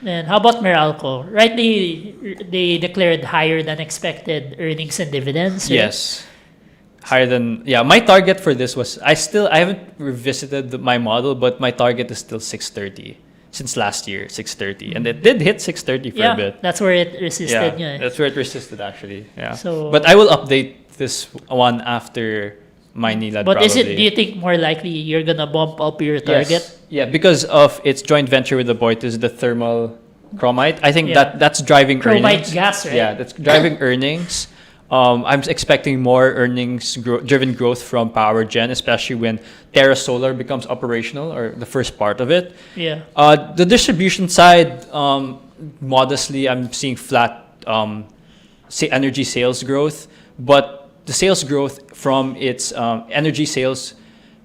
Then how about Meralco? Rightly, they declared higher than expected earnings and dividends. Right? Yes. Higher than, yeah, my target for this was, I haven't revisited my model, but my target is still 630 since last year, 630. And it did hit 630 for a bit. That's where it resisted. Yeah, that's where it resisted actually. Yeah. So- but I will update this one after Maynilad But probably. do you think more likely you're gonna bump up your target? Yes. Yeah, because of its joint venture with the Boitus, the thermal chromite. I think Yeah. that's driving Chromite earnings. gas, right? Yeah, that's driving earnings. I'm expecting more earnings driven growth from power gen, especially when Terra Solar becomes operational, or the first part of it. Yeah. The distribution side, modestly, I'm seeing flat energy sales growth, but the sales growth from its energy sales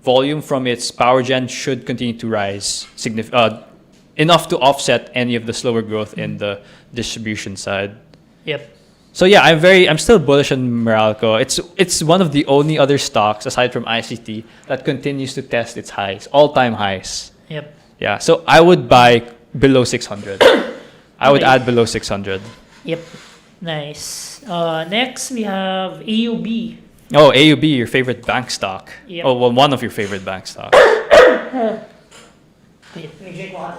volume from its power gen should continue to rise enough to offset any of the slower growth in the distribution side. Yep. So yeah, I'm still bullish on Meralco. It's one of the only other stocks aside from ICT that continues to test its highs, all-time highs. Yep. Yeah, so I would buy below 600. I would Okay. add below 600. Yep. Nice. Next we have AUB. Oh, AUB, your favorite bank stock. Yep. Oh, well, one of your favorite bank stocks. Wait, let me drink water.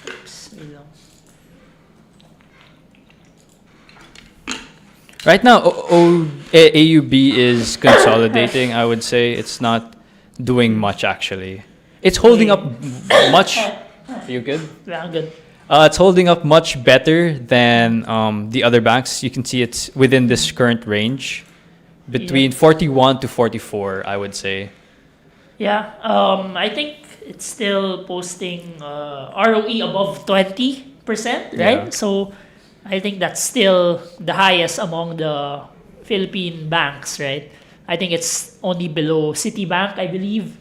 Oops, wait lang. Right now, AUB is consolidating. I would say it's not doing much actually. It's holding up much. Are you good? Yeah, I'm good. It's holding up much better than the other banks. You can see it's within this current range, between 41 to 44, I would say. Yeah, I think it's still posting ROE above 20%, right? Yeah. So I think that's still the highest among the Philippine banks, right? I think it's only below Citibank, I believe.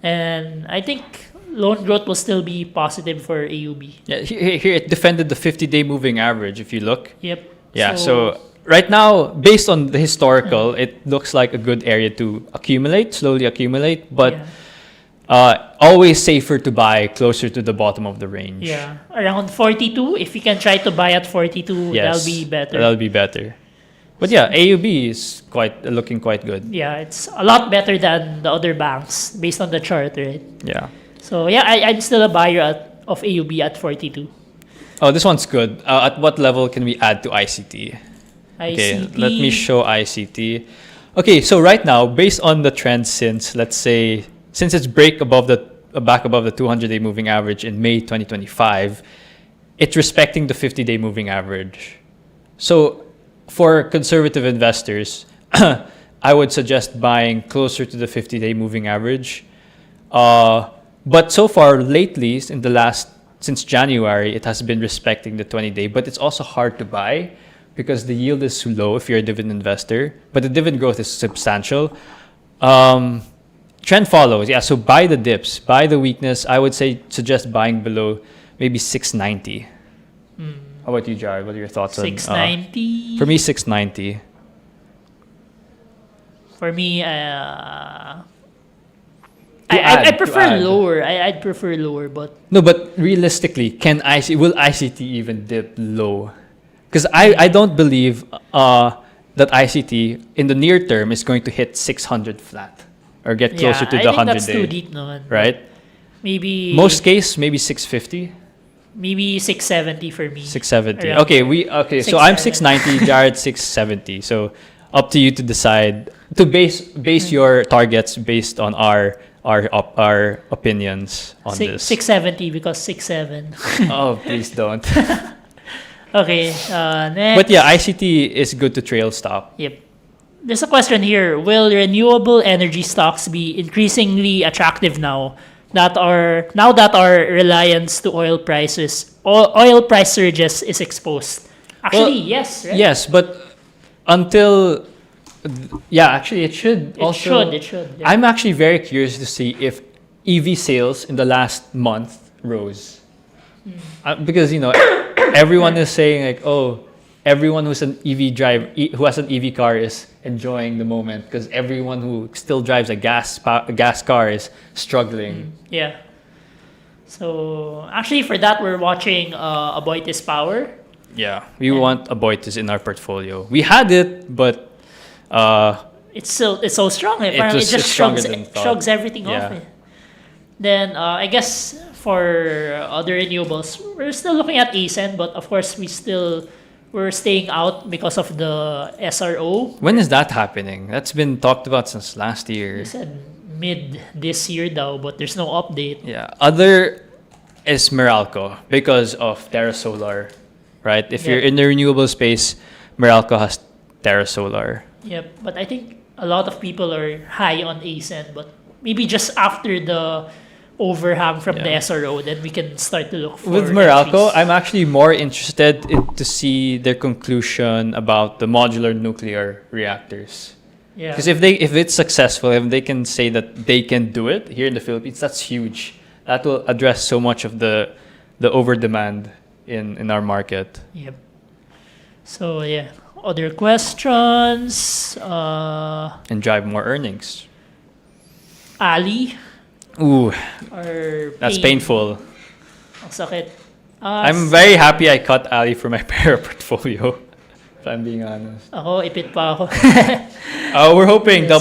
And I think loan growth will still be positive for AUB. Yeah, here it defended the 50-day moving average. If you look, Yep. yeah. So right now, based on the historical, it looks like a good area to slowly accumulate, but always safer to buy closer to the bottom of the range. yeah, around 42. If you can try to buy at 42, Yes, that'll be better. That'll be better. But yeah, AUB is looking quite good. Yeah, it's a lot better than the other banks based on the chart, right? Yeah. So yeah, I'm still a buyer of AUB at 42. Oh, this one's good. At what level can we add to ICT? Okay, ICT. let me show ICT. Okay, so right now, based on the trend since it's back above the 200-day moving average in May 2025, it's respecting the 50-day moving average. So for conservative investors, I would suggest buying closer to the 50-day moving average. But so far, lately, since January, it has been respecting the 20-day, but it's also hard to buy because the yield is low if you're a dividend investor, but the dividend growth is substantial. Trend follows, yeah, so buy the dips, buy the weakness. I would suggest buying below maybe 690. How about you, Jared? What are your thoughts on 690. for me, 690. For me, To I add, prefer to add. lower. I'd prefer lower, but No, but realistically, will ICT even dip low? Because I don't believe that ICT in the near term is going to hit 600 flat or get closer to the 100 I think that's day. too deep naman. Right? Maybe Most case, maybe 650, maybe 670 for me. 670. Around Okay. So I'm 670. 690, Jared 670. So up to you to decide to base your targets based on our opinions on this. 670 because 6'7". Oh, please don't. Okay, next. But yeah, ICT is good to trail stop. Yep. There's a question here. Will renewable energy stocks be increasingly attractive now that our reliance to oil price surges is exposed? Actually, yes, right? Yes, but until actually it should It should. Yeah. I'm actually very curious to see if EV sales in the last month rose. Because everyone is saying like, oh, everyone who's an who has an EV car is enjoying the moment because everyone who still drives a gas car is struggling. Yeah. So actually, for that, we're watching Aboitiz Power. Yeah, we want Aboitiz in our portfolio. We had it, but it's so strong. It's It just stronger than thought. shrugs everything Yeah. off. Then I guess for other renewables, we're still looking at ASEN, but of course we're staying out because of the SRO. when is that happening? That's been talked about since last year. They said mid this year though, but there's no update. Yeah, other is Meralco because of Terra Solar, right? If you're Yep. in the renewable space, Meralco has Terra Solar. Yep, but I think a lot of people are high on ASEN, but maybe just after the overhang from the Yeah. SRO, then we can start to look for With Meralco, entries. I'm actually more interested to see their conclusion about the modular nuclear reactors. Yeah. Because if it's successful, if they can say that they can do it here in the Philippines, that's huge. That will address so much of the over demand in our market. Yep. So yeah, other questions. And drive more earnings. Ali Ooh, or that's pain? painful. Ang sakit. I'm very happy I cut Ali from my Para portfolio. If I'm being honest. Ako, ipit pa ako. We're hoping Yes,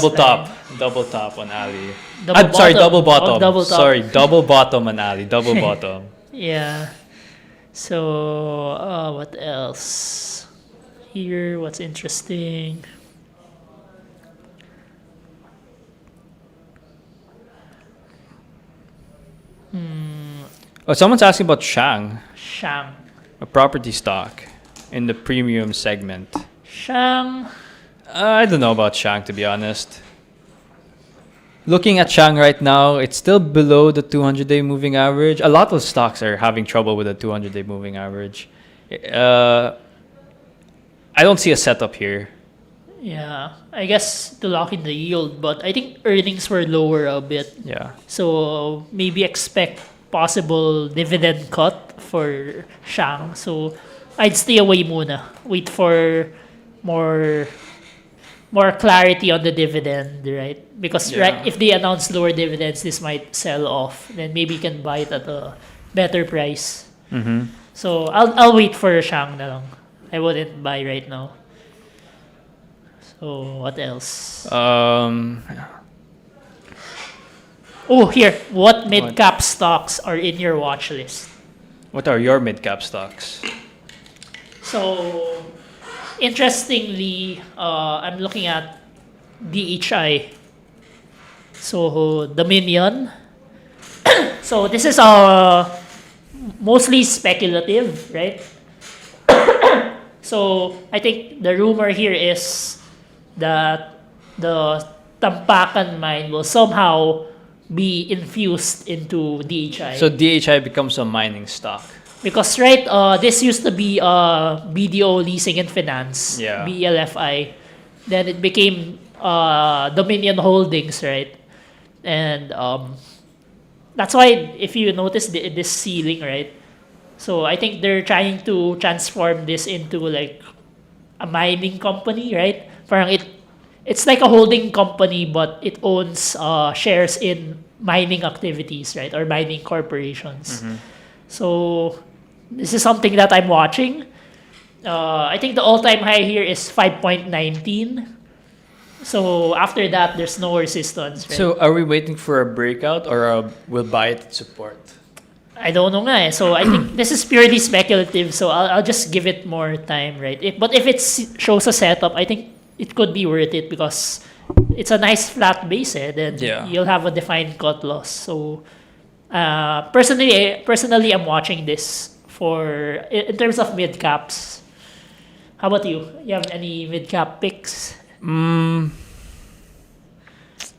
double top on Ali. Double Sorry, bottom. double bottom. Oh, double top. Sorry, double bottom on Ali. Double bottom. Yeah. So, what else? Here, what's interesting? Oh, someone's asking about Shang, Shang. a property stock in the premium segment. Shang. I don't know about Shang, to be honest. Looking at Shang right now, it's still below the 200-day moving average. A lot of stocks are having trouble with the 200-day moving average. I don't see a setup here. Yeah. I guess to lock in the yield, but I think earnings were lower a bit. Yeah. So maybe expect possible dividend cut for Shang. So I'd stay away muna. Wait for more clarity on the dividend, right? Because Yeah. if they announce lower dividends, this might sell off. Then maybe you can buy it at a better price. Mm-hmm. So I'll wait for Shang na lang. I wouldn't buy right now. So what else? Oh, here. What mid-cap stocks are in your watch list? What are your mid-cap stocks? So, interestingly, I'm looking at DHI. So, Dominion. So, this is mostly speculative, right? So, I think the rumor here is that the Tampakan mine will somehow be infused into DHI. So DHI becomes a mining stock. Because this used to be BDO Leasing and Finance, Yeah. BLFI. Then it became Dominion Holdings, right? And that's why if you notice this ceiling, right? So I think they're trying to transform this into like a mining company, right? Parang it's like a holding company, but it owns shares in mining activities, right? Or mining corporations. Mm-hmm. So this is something that I'm watching. I think the all-time high here is 5.19. So after that, there's no resistance, right? So are we waiting for a breakout or we'll buy it at support? I don't know nga eh. So I think this is purely speculative. So I'll just give it more time, right? But if it shows a setup, I think it could be worth it because it's a nice flat base, then you'll have a defined cut loss. So personally, I'm watching this for in terms of mid caps. How about you? You have any mid cap picks? No,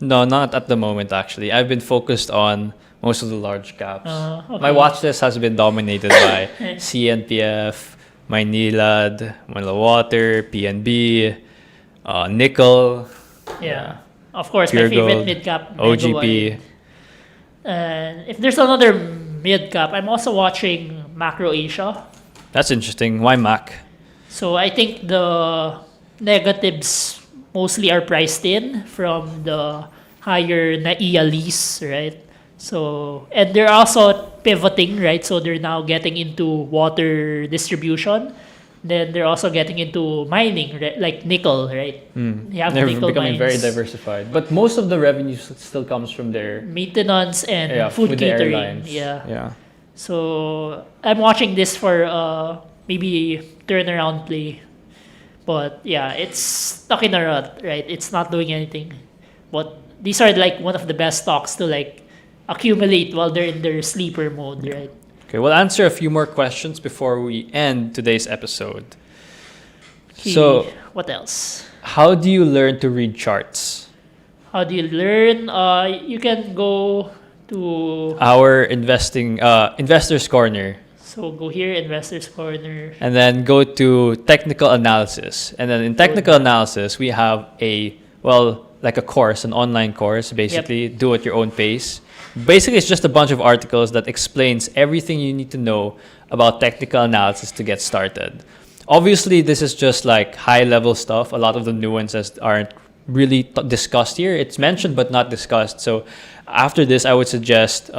not at the moment. Actually, I've been focused on most of the large caps. Okay. My watch list has been dominated by CNPF, Maynilad, Manila Water, PNB, Nickel. Yeah. Of course, Pure my favorite Gold, mid cap. OGP. And if there's another mid cap, I'm also watching Macro Asia. That's interesting. Why Mac? So I think the negatives mostly are priced in from the higher NAIA lease, right? So, and they're also pivoting, right? So they're now getting into water distribution. Then they're also getting into mining, right? Like nickel, right? You have They're nickel becoming very mines, diversified. But most of the revenue still comes from their maintenance and food with the catering. airlines. Yeah. So I'm watching this for maybe turnaround play. But yeah, it's stuck in a rut, right? It's not doing anything. But these are like one of the best stocks to like accumulate while they're in their sleeper mode, right? Okay, we'll answer a few more questions before we end today's episode. Okay, So, what else? how do you learn to read charts? How do you learn? You can go to Our investors corner, so go here, Investors Corner. and then go to technical analysis. And then in technical analysis, we have like a course, an online course, basically. Do at your own pace. Basically, it's just a bunch of articles that explains everything you need to know about technical analysis to get started. Obviously, this is just like high-level stuff. A lot of the nuances aren't really discussed here. It's mentioned but not discussed. So after this, I would suggest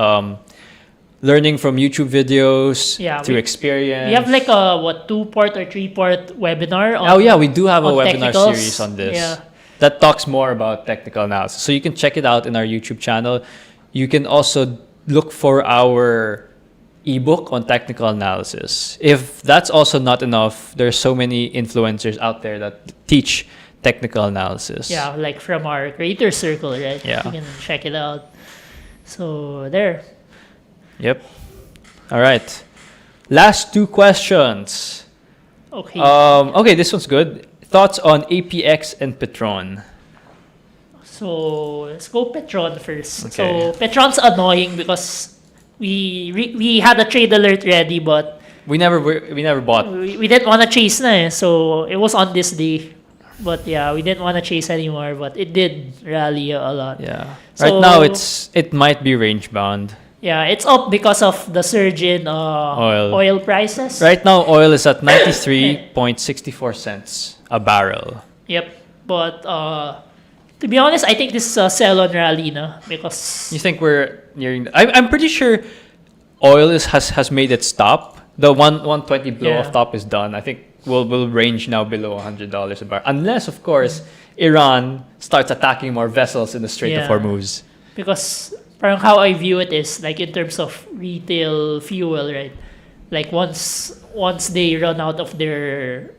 learning from YouTube videos through experience. We have like a 2-part or 3-part webinar. We do have a webinar technicals. series on this. Yeah. That talks more about technical analysis. So you can check it out in our YouTube channel. You can also look for our ebook on technical analysis. If that's also not enough, there's so many influencers out there that teach technical analysis. Yeah, like from our creator circle, right? Yeah. You can check it out. So there. Yep. All right. Last 2 questions. Okay. Okay, this one's good. Thoughts on APX and Petron? So let's go Petron first. Okay. So Petron's annoying because we had a trade alert ready, but we never bought. we didn't want to chase na eh. So it was on this day. But yeah, we didn't want to chase anymore, but it did rally a lot. Yeah. So, right now it might be range bound. Yeah, it's up because of the surge in oil prices. Right now oil is at 93.64 cents a barrel. Yep. But to be honest, I think this is a sell-on rally na because You think we're nearing I'm pretty sure oil has made its stop. The 120 blow off top is done. I think we'll range now below $100 a barrel. Unless of course Iran starts attacking more vessels in the Strait of Hormuz. Because parang how I view it is like in terms of retail fuel, right? Like once they run out of their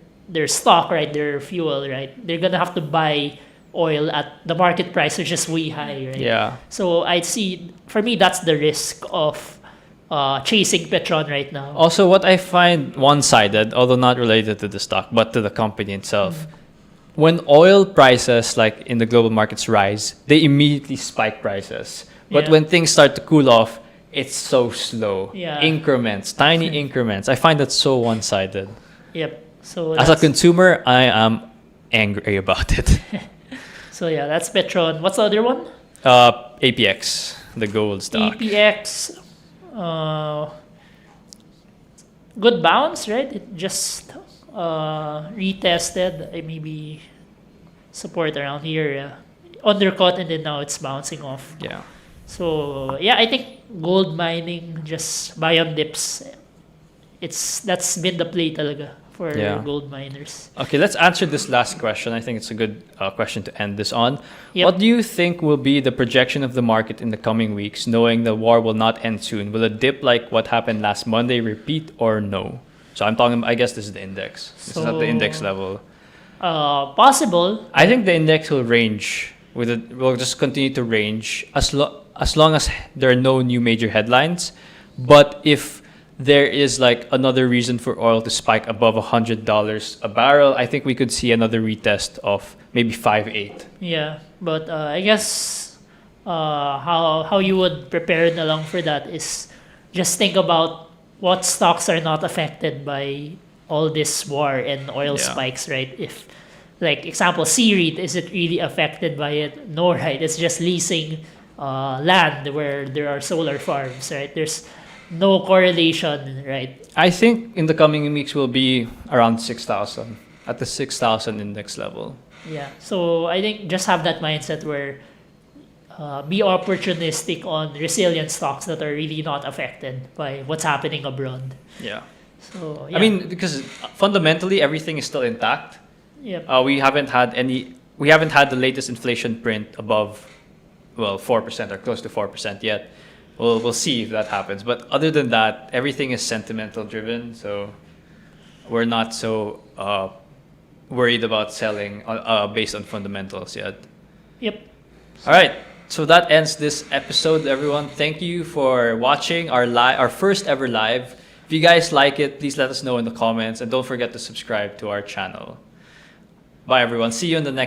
stock, right, their fuel, right, they're gonna have to buy oil at the market price, which is way high, right? Yeah. So I'd see, for me, that's the risk of chasing Petron right now. Also, what I find one-sided, although not related to the stock, but to the company itself, when oil prices, like in the global markets, rise, they immediately spike prices. But when things start to cool off, it's so slow. Yeah. Increments, tiny increments. I find that so one-sided. Yep. So As a consumer, I am angry about it. So yeah, that's Petron. What's the other one? APX, the gold stock. APX. Good bounce, right? It just retested maybe support around here. Undercut and then now it's bouncing off. Yeah. So yeah, I think gold mining, just buy on dips. That's been the play talaga for Yeah. gold miners. Okay, let's answer this last question. I think it's a good question to end this on. Yep. What do you think will be the projection of the market in the coming weeks, knowing the war will not end soon? Will a dip like what happened last Monday repeat or no? So I'm talking, I guess this is the index. This is at the index level. Possible. I think the index will range. Will just continue to range as long as there are no new major headlines. But if there is like another reason for oil to spike above $100 a barrel, I think we could see another retest of maybe 5.8. Yeah, but I guess how you would prepare along for that is just think about what stocks are not affected by all this war and oil Yeah. spikes, right? If, like, example, C-REIT, is it really affected by it? No, right? It's just leasing land where there are solar farms, right? There's no correlation, right? I think in the coming weeks will be around 6,000 at the 6,000 index level. Yeah. So I think just have that mindset where be opportunistic on resilient stocks that are really not affected by what's happening abroad. Yeah. So yeah. I mean, because fundamentally everything is still intact. Yep. We haven't had the latest inflation print above, well, 4% or close to 4% yet. We'll see if that happens. But other than that, everything is sentimental driven. So we're not so worried about selling based on fundamentals yet. Yep. All right. So that ends this episode, everyone. Thank you for watching our first ever live. If you guys like it, please let us know in the comments. And don't forget to subscribe to our channel. Bye, everyone. See you in the next